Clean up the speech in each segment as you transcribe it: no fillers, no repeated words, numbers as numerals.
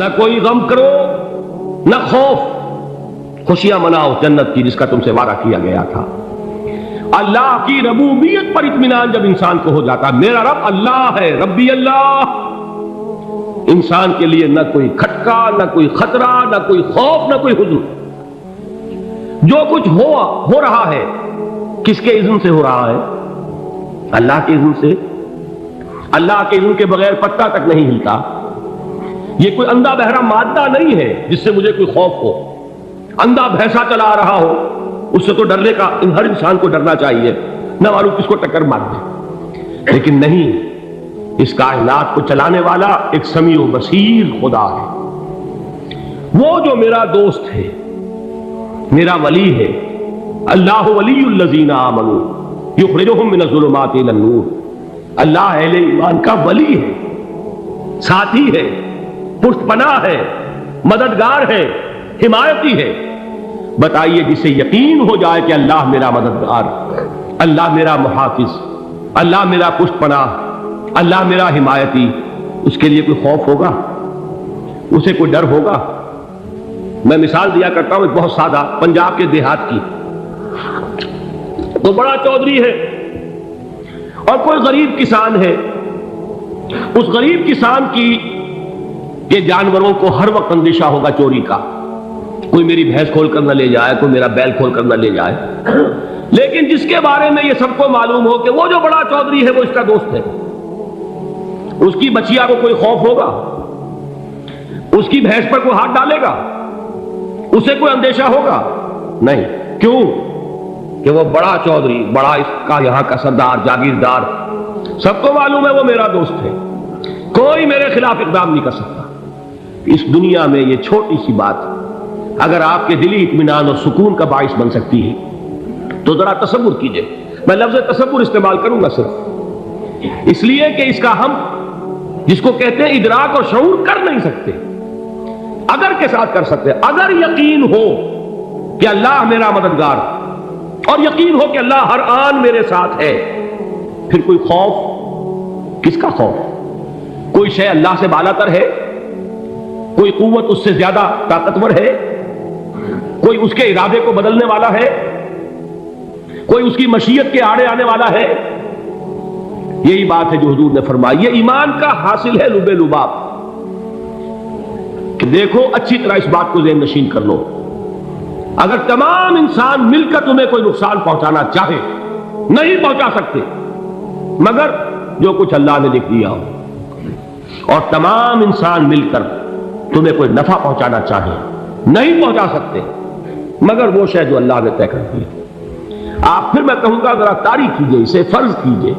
نہ کوئی غم کرو نہ خوف، خوشیاں مناؤ جنت کی جس کا تم سے وعدہ کیا گیا تھا۔ اللہ کی ربوبیت پر اطمینان جب انسان کو ہو جاتا، میرا رب اللہ ہے، ربی اللہ، انسان کے لیے نہ کوئی کھٹکا، نہ کوئی خطرہ، نہ کوئی خوف، نہ کوئی حزن۔ جو کچھ ہو رہا ہے کس کے اذن سے ہو رہا ہے؟ اللہ کے اذن سے۔ اللہ کے اذن کے بغیر پتہ تک نہیں ہلتا۔ یہ کوئی اندھا بہرا مادہ نہیں ہے جس سے مجھے کوئی خوف ہو۔ اندھا بھینسا چلا آ رہا ہو اس سے تو ڈرنے کا ہر انسان کو ڈرنا چاہیے، نہ معلوم کس کو ٹکر مار دے، لیکن نہیں، اس کائنات کو چلانے والا ایک سمیع و بصیر خدا ہے، وہ جو میرا دوست ہے، میرا ولی ہے۔ اللہ ولی الذین آمنوا یخرجہم من الظلمات الی النور، اللہ اہل ایمان کا ولی ہے، ساتھی ہے، پشت پناہ ہے، مددگار ہے، حمایتی ہے۔ بتائیے جسے یقین ہو جائے کہ اللہ میرا مددگار، اللہ میرا محافظ، اللہ میرا پشت پناہ، اللہ میرا حمایتی، اس کے لیے کوئی خوف ہوگا؟ اسے کوئی ڈر ہوگا؟ میں مثال دیا کرتا ہوں ایک بہت سادہ، پنجاب کے دیہات کی۔ تو بڑا چودھری ہے اور کوئی غریب کسان ہے، اس غریب کسان کی یہ جانوروں کو ہر وقت اندیشہ ہوگا چوری کا، کوئی میری بھینس کھول کر نہ لے جائے، کوئی میرا بیل کھول کر نہ لے جائے۔ لیکن جس کے بارے میں یہ سب کو معلوم ہو کہ وہ جو بڑا چودھری ہے وہ اس کا دوست ہے، اس کی بچیا کو کوئی خوف ہوگا؟ اس کی بھینس پر کوئی ہاتھ ڈالے گا؟ اسے کوئی اندیشہ ہوگا؟ نہیں۔ کیوں؟ کہ وہ بڑا چودھری، بڑا اس کا یہاں کا سردار، جاگیردار، سب کو معلوم ہے وہ میرا دوست ہے، کوئی میرے خلاف اقدام نہیں کر سکتا۔ اس دنیا میں یہ چھوٹی سی بات اگر آپ کے دلی اطمینان اور سکون کا باعث بن سکتی ہے تو ذرا تصور کیجئے۔ میں لفظ تصور استعمال کروں گا صرف اس لیے کہ اس کا ہم جس کو کہتے ہیں ادراک اور شعور کر نہیں سکتے، اگر کے ساتھ کر سکتے۔ اگر یقین ہو کہ اللہ میرا مددگار اور یقین ہو کہ اللہ ہر آن میرے ساتھ ہے، پھر کوئی خوف؟ کس کا خوف؟ کوئی شے اللہ سے بالا تر ہے؟ کوئی قوت اس سے زیادہ طاقتور ہے؟ کوئی اس کے ارادے کو بدلنے والا ہے؟ کوئی اس کی مشیت کے آڑے آنے والا ہے؟ یہی بات ہے جو حضور نے فرمائی، یہ ایمان کا حاصل ہے لب لباب، کہ دیکھو اچھی طرح اس بات کو ذہن نشین کر لو، اگر تمام انسان مل کر تمہیں کوئی نقصان پہنچانا چاہے نہیں پہنچا سکتے مگر جو کچھ اللہ نے لکھ دیا ہو، اور تمام انسان مل کر تمہیں کوئی نفع پہنچانا چاہے نہیں پہنچا سکتے مگر وہ شے جو اللہ نے طے کر دی۔ آپ پھر میں کہوں گا ذرا تاریخ کیجئے، اسے فرض کیجئے،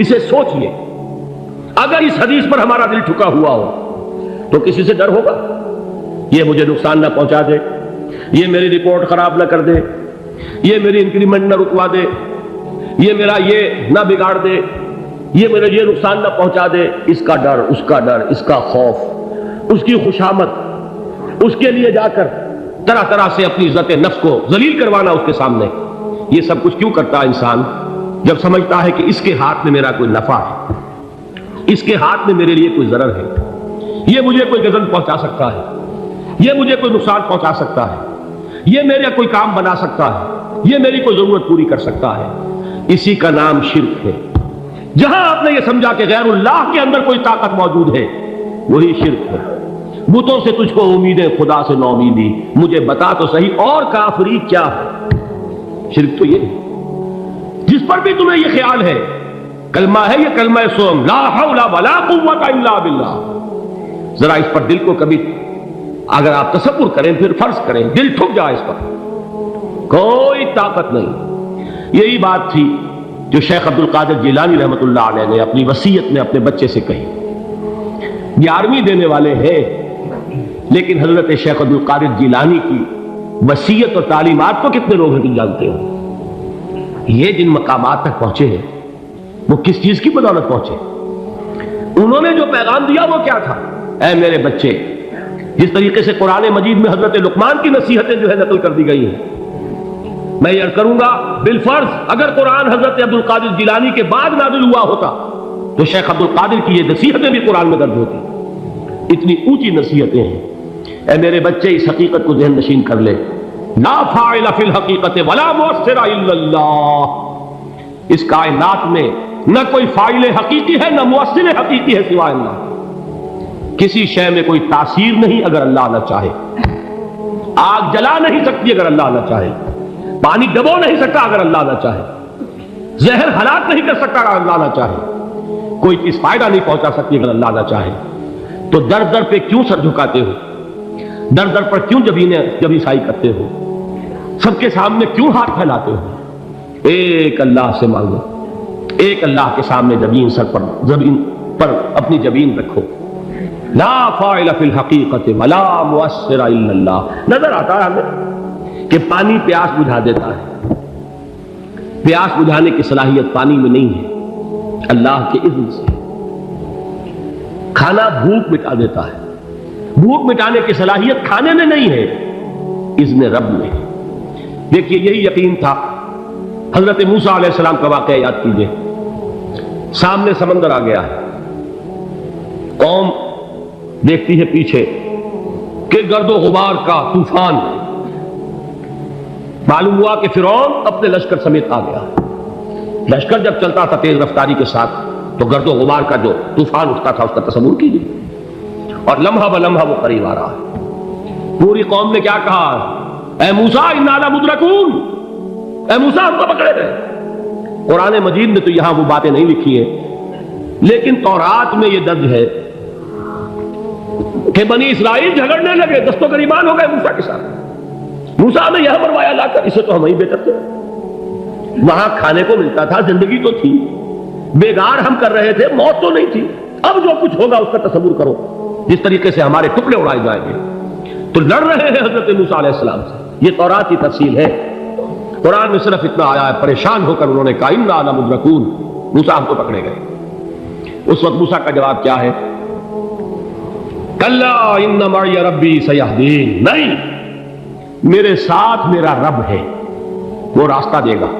اسے سوچئے، اگر اس حدیث پر ہمارا دل ٹھکا ہوا ہو تو کسی سے ڈر ہوگا؟ یہ مجھے نقصان نہ پہنچا دے، یہ میری رپورٹ خراب نہ کر دے، یہ میری انکریمنٹ نہ رکوا دے، یہ میرا یہ نہ بگاڑ دے، یہ میرا یہ نقصان نہ پہنچا دے۔ اس کا ڈر، اس کا ڈر، اس کا خوف، اس کی خوشامد، اس کے لیے جا کر طرح طرح سے اپنی عزت نفس کو ذلیل کروانا اس کے سامنے، یہ سب کچھ کیوں کرتا ہے انسان؟ جب سمجھتا ہے کہ اس کے ہاتھ میں میرا کوئی نفع ہے، اس کے ہاتھ میں میرے لیے کوئی ضرر ہے، یہ مجھے کوئی غضب پہنچا سکتا ہے، یہ مجھے کوئی نقصان پہنچا سکتا ہے، یہ میرا کوئی کام بنا سکتا ہے، یہ میری کوئی ضرورت پوری کر سکتا ہے، اسی کا نام شرک ہے۔ جہاں آپ نے یہ سمجھا کہ غیر اللہ کے اندر کوئی طاقت موجود ہے وہی شرک ہے۔ بتوں سے تجھ کو امیدیں، خدا سے نو امیدی، مجھے بتا تو صحیح اور کافری کیا ہے؟ شرک تو یہ ہے جس پر بھی تمہیں یہ خیال ہے کلمہ ہے، یہ کلمہ سوم لا حول ولا قوت الا باللہ، ذرا اس پر دل کو کبھی اگر آپ تصور کریں، پھر فرض کریں دل ٹھک جائے اس پر، کوئی طاقت نہیں۔ یہی بات تھی جو شیخ عبد القادر جیلانی رحمۃ اللہ علیہ نے اپنی وصیت میں اپنے بچے سے کہی۔ 11ویں دینے والے ہیں لیکن حضرت شیخ عبد القادر جیلانی کی وصیت اور تعلیمات کو کتنے لوگ نہیں جانتے ہو؟ یہ جن مقامات تک پہنچے ہیں وہ کس چیز کی بدولت پہنچے؟ انہوں نے جو پیغام دیا وہ کیا تھا؟ اے میرے بچے، جس طریقے سے قرآن مجید میں حضرت لقمان کی نصیحتیں جو ہے نقل کر دی گئی ہیں، میں یہ کروں گا بالفرض اگر قرآن حضرت عبد القادر جیلانی کے بعد نازل ہوا ہوتا تو شیخ عبد القادر کی یہ نصیحتیں بھی قرآن میں درج ہوتی۔ اتنی اونچی نصیحتیں ہیں. اے میرے بچے اس حقیقت کو ذہن نشین کر لے, لا فاعل فی الحقیقت ولا مؤثر الا اللہ. اس کائنات میں نہ کوئی فاعل حقیقی ہے نہ مؤثر حقیقی ہے سوائے اللہ. کسی شے میں کوئی تاثیر نہیں اگر اللہ نہ چاہے. آگ جلا نہیں سکتی اگر اللہ نہ چاہے. پانی ڈبو نہیں سکتا اگر اللہ نہ چاہے. زہر ہلاک نہیں کر سکتا اگر اللہ نہ چاہے. کوئی چیز فائدہ نہیں پہنچا سکتی اگر اللہ نہ چاہے. تو در در پہ کیوں سر جھکاتے ہو؟ در در پر کیوں جبیں سائی کرتے ہو؟ سب کے سامنے کیوں ہاتھ پھیلاتے ہو؟ ایک اللہ سے مانگو, ایک اللہ کے سامنے زمین پر اپنی جبین رکھو. لا فاعل فی الحقیقت ولا مؤثر الا اللہ. نظر آتا ہے ہمیں کہ پانی پیاس بجھا دیتا ہے. پیاس بجھانے کی صلاحیت پانی میں نہیں ہے, اللہ کے اذن سے. کھانا بھوک مٹا دیتا ہے. بھوک مٹانے کی صلاحیت کھانے میں نہیں ہے, اذن رب میں. دیکھیے یہی یقین تھا. حضرت موسیٰ علیہ السلام کا واقعہ یاد کیجئے. سامنے سمندر آ گیا ہے, قوم دیکھتی ہے پیچھے کہ گرد و غبار کا طوفان. معلوم ہوا کہ فرعون اپنے لشکر سمیت آ گیا. لشکر جب چلتا تھا تیز رفتاری کے ساتھ تو گرد و غبار کا جو طوفان اٹھتا تھا اس کا تصور کیجیے. اور لمحہ بلمحہ وہ قریب آ رہا ہے. پوری قوم نے کیا کہا؟ اے موسیٰ انا لمدرکون, اے موسیٰ ہم کو پکڑے گئے. قرآن مجید میں تو یہاں وہ باتیں نہیں لکھی ہیں, لیکن تورات میں یہ درج ہے کہ بنی اسرائیل جھگڑنے لگے, دست و گریبان ہو گئے موسیٰ کے ساتھ. موسیٰ نے یہاں مروایا لا کر, اسے تو ہم ہی بہتر تھے. وہاں کھانے کو ملتا تھا, زندگی تو تھی, بیگار ہم کر رہے تھے, موت تو نہیں تھی. اب جو کچھ ہوگا اس کا تصور کرو, جس طریقے سے ہمارے ٹکڑے اڑائے جائیں گے. تو لڑ رہے ہیں حضرت موسیٰ علیہ السلام سے. یہ تورات کی تفصیل ہے. قرآن میں صرف اتنا آیا ہے, پریشان ہو کر انہوں نے کہا انا لمدرکون, موسیٰ ہم کو پکڑے گئے. اس وقت موسیٰ کا جواب کیا ہے؟ کلا ان معی ربی سیہدین. نہیں, میرے ساتھ میرا رب ہے, وہ راستہ دے گا.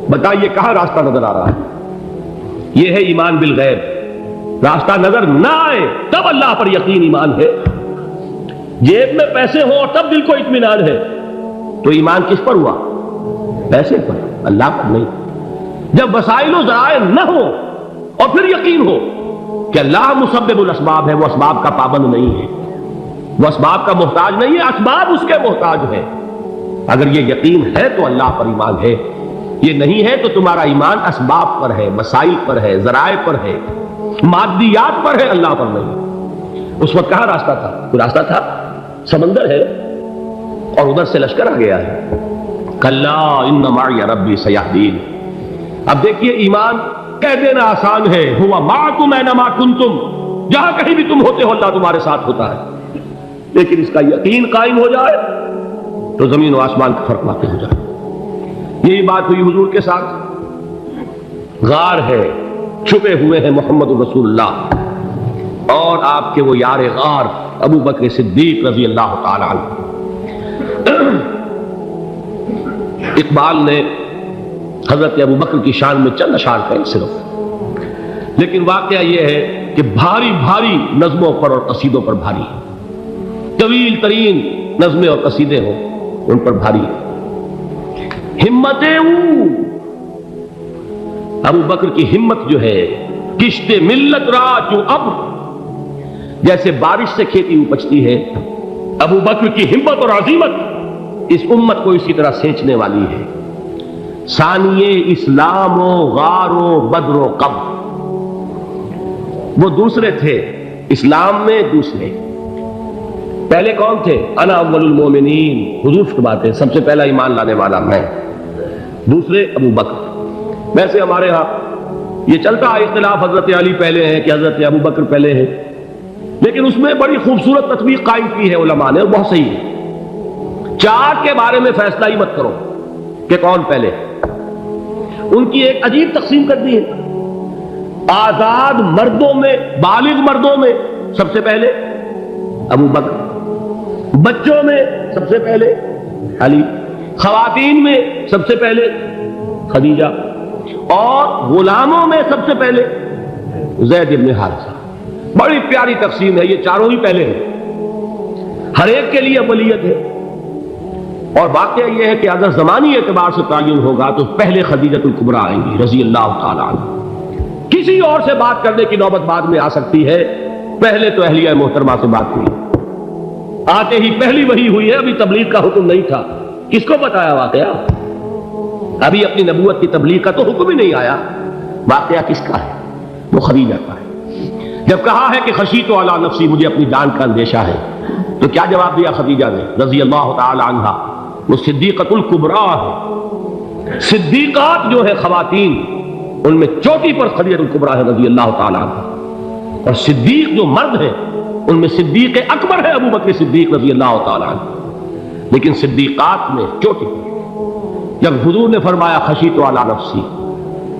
بتائیے کہاں راستہ نظر آ رہا ہے؟ یہ ہے ایمان بالغیب. راستہ نظر نہ آئے تب اللہ پر یقین ایمان ہے. جیب میں پیسے ہوں اور تب دل کو اطمینان ہے تو ایمان کس پر ہوا؟ پیسے پر, اللہ پر نہیں. جب وسائل و ذرائع نہ ہو اور پھر یقین ہو کہ اللہ مسبب الاسباب ہے, وہ اسباب کا پابند نہیں ہے, وہ اسباب کا محتاج نہیں ہے, اسباب اس کے محتاج ہے. اگر یہ یقین ہے تو اللہ پر ایمان ہے, یہ نہیں ہے تو تمہارا ایمان اسباب پر ہے, مسائل پر ہے, ذرائع پر ہے, مادیات پر ہے, اللہ پر نہیں. اس وقت کہاں راستہ تھا؟ کوئی راستہ تھا؟ سمندر ہے اور ادھر سے لشکر آ گیا ہے. کلا ان معی ربی سیہدین. اب دیکھیے ایمان کہہ دینا آسان ہے, ہوا معکم اینما کنتم, جہاں کہیں بھی تم ہوتے ہو اللہ تمہارے ساتھ ہوتا ہے. لیکن اس کا یقین قائم ہو جائے تو زمین و آسمان کا فرق واقع ہو جائے. یہی بات ہوئی حضور کے ساتھ. غار ہے, چھپے ہوئے ہیں محمد رسول اللہ اور آپ کے وہ یار غار ابو بکر صدیق رضی اللہ تعالی عنہ. اقبال نے حضرت ابو بکر کی شان میں چند اشعار کہیں صرف, لیکن واقعہ یہ ہے کہ بھاری بھاری نظموں پر اور قصیدوں پر بھاری ہے. طویل ترین نظمیں اور قصیدے ہوں ان پر بھاری ہے. ہمتیں ابو بکر کی ہمت جو ہے, کشت ملت را جو ابر, جیسے بارش سے کھیتی اپجتی ہے, ابو بکر کی ہمت اور عظیمت اس امت کو اسی طرح سینچنے والی ہے. ثانیے اسلام و غار و بدر و قبر, وہ دوسرے تھے اسلام میں, دوسرے. پہلے کون تھے؟ انا اول المومنین, حضور فرماتے ہیں سب سے پہلا ایمان لانے والا میں. دوسرے ابو بکر. ویسے ہمارے ہاں یہ چلتا ہے اختلاف, حضرت علی پہلے ہیں کہ حضرت ابو بکر پہلے ہیں, لیکن اس میں بڑی خوبصورت تطبیق قائم کی ہے علماء نے, اور بہت صحیح ہے. چار کے بارے میں فیصلہ ہی مت کرو کہ کون پہلے. ان کی ایک عجیب تقسیم کر دی ہے. آزاد مردوں میں, بالغ مردوں میں سب سے پہلے ابو بکر, بچوں میں سب سے پہلے علی, خواتین میں سب سے پہلے خدیجہ, اور غلاموں میں سب سے پہلے زید بن حارثہ. بڑی پیاری تقسیم ہے، یہ چاروں ہی پہلے ہیں، ہر ایک کے لیے ولیت ہے۔ اور واقعہ یہ ہے کہ اگر زمانی اعتبار سے تعین ہوگا تو پہلے خدیجہ الکبریٰ آئیں گی رضی اللہ تعالیٰ عنہ، کسی اور سے بات کرنے کی نوبت بعد میں آ سکتی ہے، پہلے تو اہلیہ محترمہ سے بات ہوئی، آتے ہی پہلی وحی ہوئی ہے، ابھی تبلیغ کا حکم نہیں تھا۔ کس کو بتایا واقعہ؟ ابھی اپنی نبوت کی تبلیغ کا تو حکم ہی نہیں آیا، واقعہ کس کا ہے؟ وہ خدیجہ کا ہے۔ جب کہا ہے کہ خشیت علی نفسی، مجھے اپنی جان کا اندیشہ ہے، تو کیا جواب دیا خدیجہ نے رضی اللہ تعالی عنہا؟ وہ صدیقۃ الکبریٰ ہے، صدیقات جو ہے خواتین ان میں چوٹی پر خدیجہ الکبریٰ ہے رضی اللہ تعالی عنہا، اور صدیق جو مرد ہیں ان میں صدیق اکبر ہے ابو بکر صدیق رضی اللہ تعالی عنہ، لیکن صدیقات میں چوٹی پر۔ جب حضور نے فرمایا خشیت علی نفسی،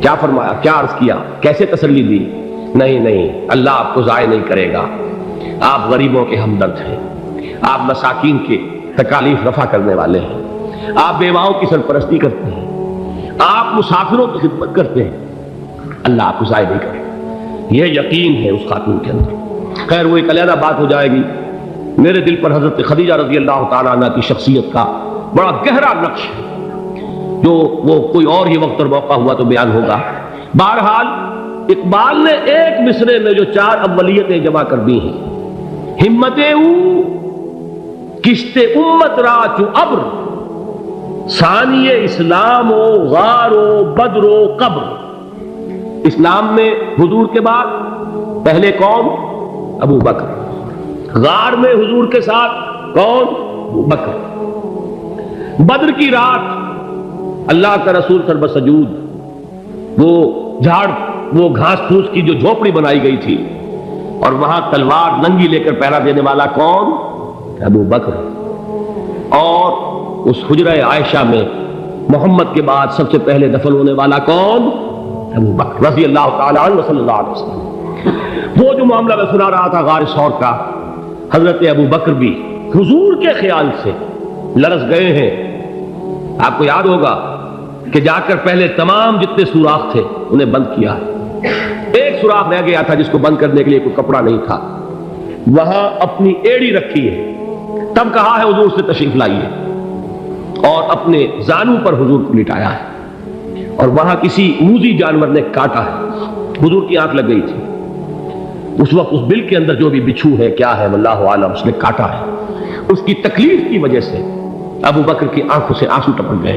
کیا فرمایا، کیا عرض کیا، کیسے تسلی دی؟ نہیں، اللہ آپ کو ضائع نہیں کرے گا، آپ غریبوں کے ہمدرد ہیں، آپ مساکین کے تکالیف رفع کرنے والے ہیں، آپ بیواؤں کی سرپرستی کرتے ہیں، آپ مسافروں کی خدمت کرتے ہیں، اللہ آپ کو ضائع نہیں کرے گا۔ یہ یقین ہے اس خاتون کے اندر۔ خیر وہ ایک علیحدہ بات ہو جائے گی۔ میرے دل پر حضرت خدیجہ رضی اللہ تعالیٰ عنہ کی شخصیت کا بڑا گہرا نقش ہے، جو وہ کوئی اور ہی وقت اور موقع ہوا تو بیان ہوگا۔ بہرحال اقبال نے ایک مصرے میں جو 4 اولیتیں جمع کر دی ہیں، ہمت او کشت امت را چو ابر، ثانی اسلام و غار و بدر و قبر۔ اسلام میں حضور کے بعد پہلے کون؟ ابو بکر۔ غار میں حضور کے ساتھ کون؟ ابو بکر۔ بدر کی رات اللہ کا رسول سرب سجود، وہ جھاڑ، وہ گھاس پھوس کی جو جھوپڑی بنائی گئی تھی، اور وہاں تلوار ننگی لے کر پہرا دینے والا کون؟ ابو بکر۔ اور اس حجرہ عائشہ میں محمد کے بعد سب سے پہلے دفن ہونے والا کون؟ ابو بکر رضی اللہ تعالیٰ عنہ صلی اللہ علیہ وسلم۔ وہ جو معاملہ میں سنا رہا تھا غار ثور کا، حضرت ابو بکر بھی حضور کے خیال سے لرز گئے ہیں۔ آپ کو یاد ہوگا کہ جا کر پہلے تمام جتنے سوراخ تھے انہیں بند کیا ہے، ایک سوراخ رہ گیا تھا جس کو بند کرنے کے لیے کوئی کپڑا نہیں تھا، وہاں اپنی ایڑی رکھی ہے، تب کہا ہے حضور سے تشریف لائیے، اور اپنے زانو پر حضور کو لٹایا ہے، اور وہاں کسی موذی جانور نے کاٹا ہے، حضور کی آنکھ لگ گئی تھی، اس وقت اس بل کے اندر جو بھی بچھو ہے کیا ہے واللہ عالم، اس نے کاٹا ہے، اس کی تکلیف کی وجہ سے ابو بکر کی آنکھوں سے آنسو ٹپک گئے،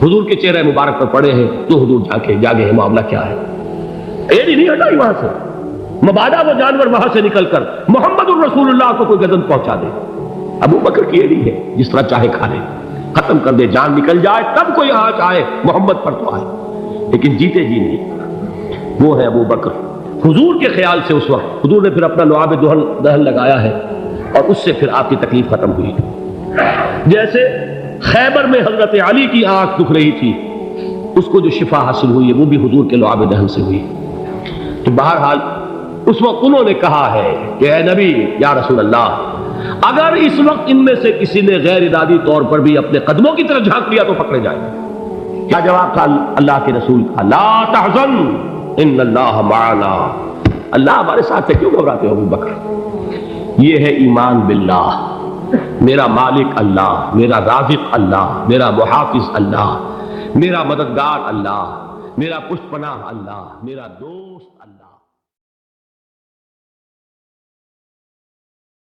حضور کے چہرے مبارک پر پڑے ہیں، تو حضور جاگے ہیں، معاملہ کیا ہے؟ ایڑی نہیں ہٹائی وہاں سے، مبادا وہ جانور وہاں سے نکل کر محمد الرسول اللہ کو کوئی گزن پہنچا دے، ابو بکر کی ایڑی ہے، جس طرح چاہے کھا لے، ختم کر دے، جان نکل جائے تب کوئی آنچ آئے، محمد پر تو آئے، لیکن جیتے جی نہیں۔ وہ ہے ابو بکر۔ حضور کے خیال سے اس وقت حضور نے پھر اپنا لعاب دہن لگایا ہے، اور اس سے پھر آپ کی تکلیف ختم ہوئی۔ جیسے خیبر میں حضرت علی کی آنکھ دکھ رہی تھی، اس کو جو شفا حاصل ہوئی ہے وہ بھی حضور کے لعاب دہن سے ہوئی۔ تو بہرحال اس وقت انہوں نے کہا ہے کہ اے نبی یا رسول اللہ، اگر اس وقت ان میں سے کسی نے غیر ارادی طور پر بھی اپنے قدموں کی طرف جھانک لیا تو پکڑے جائیں۔ کیا جواب تھا اللہ کے رسول کا؟ لا تحزن ان اللہ معنا، اللہ ہمارے ساتھ ہے، کیوں گھبراتے ہو ابو بکر؟ یہ ہے ایمان باللہ، میرا مالک اللہ، میرا رازق اللہ، میرا محافظ اللہ، میرا مددگار اللہ، میرا پشت پناہ اللہ، میرا دوست اللہ۔